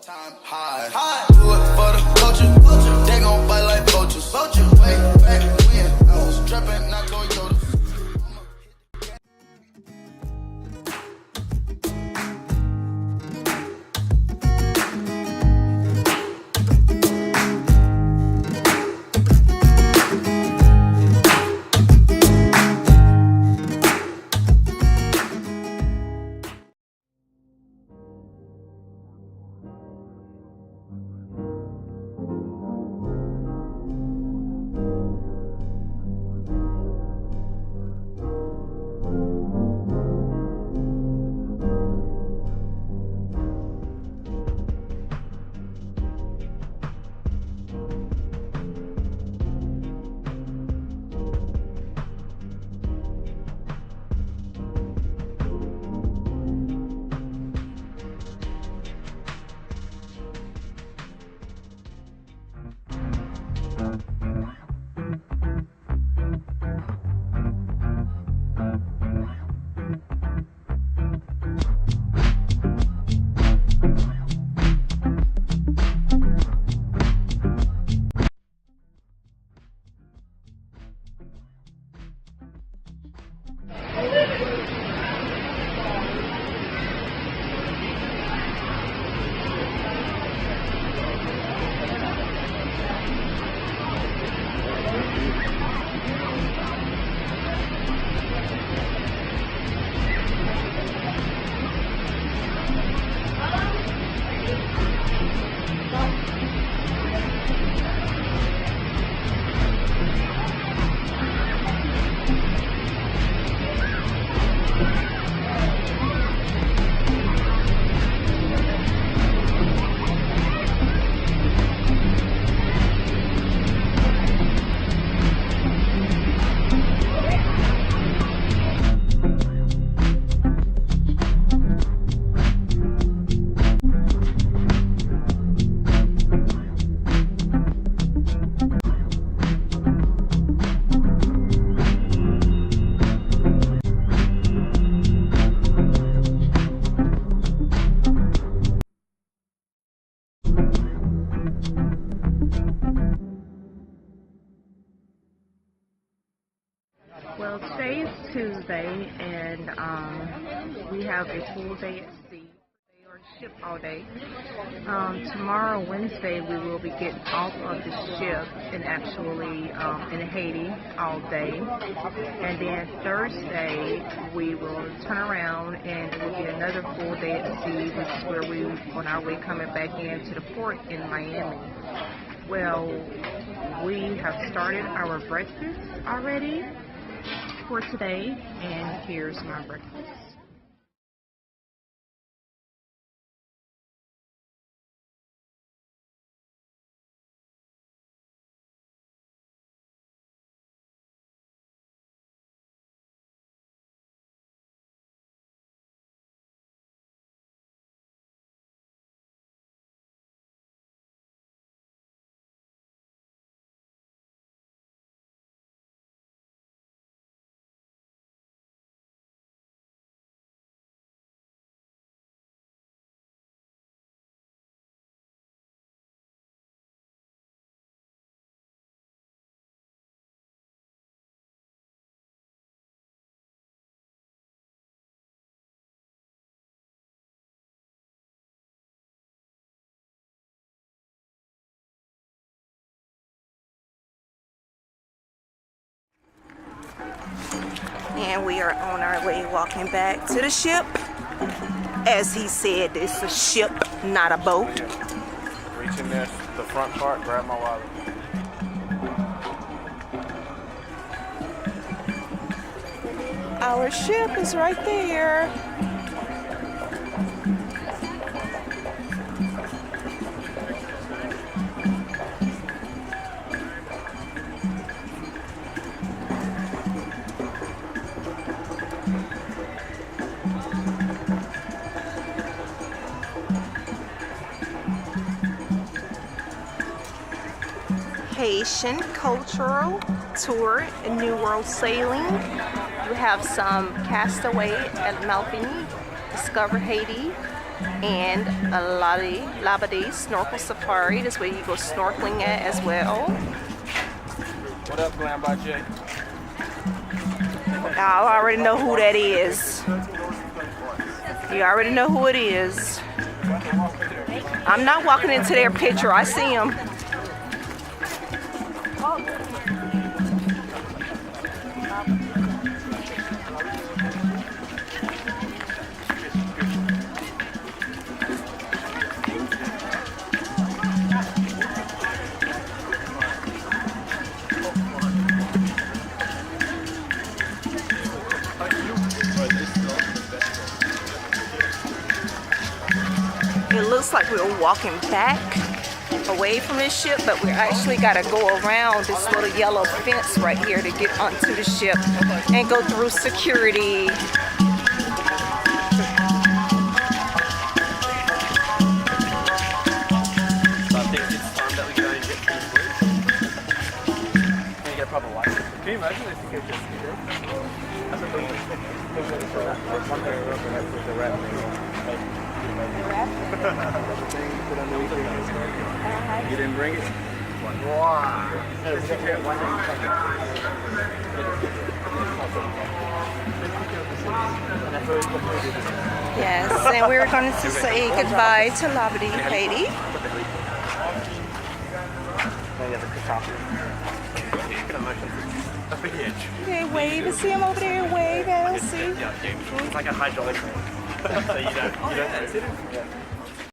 Time high. Do it for the culture. They gon' fight like vultures. Way back when I was trapping, not Toyota. Well, today is Tuesday, and we have a full day at sea. They are ship all day. Tomorrow, Wednesday, we will be getting off of the ship and actually in Haiti all day. And then Thursday, we will turn around and it will be another full day at sea, which is where we on our way coming back into the port in Miami. Well, we have started our breakfast already for today, and here's my breakfast. And we are on our way walking back to the ship. As he said, it's a ship, not a boat. Reach in there, the front part, grab my wallet. Our ship is right there. Haitian cultural tour in New World Sailing. You have some castaway at Malvin, discover Haiti, and a Labadee Snorkel Safari. This way you go snorkeling at as well. What up, Glam by Jay? I already know who that is. You already know who it is. I'm not walking into their picture. I see them. It looks like we're walking back away from this ship, but we actually got to go around this little yellow fence right here to get onto the ship and go through security. So I think it's time that we go and get some food. And get a proper license. Can you imagine if you could just do that? That's a big one thing with the rat thing. You didn't bring it? Wow. Yes, and we're going to say goodbye to Labadee, Haiti. Okay, wave. I see him over there. Wave, Elsie. It's like a hydraulic thing. So you don't sit in.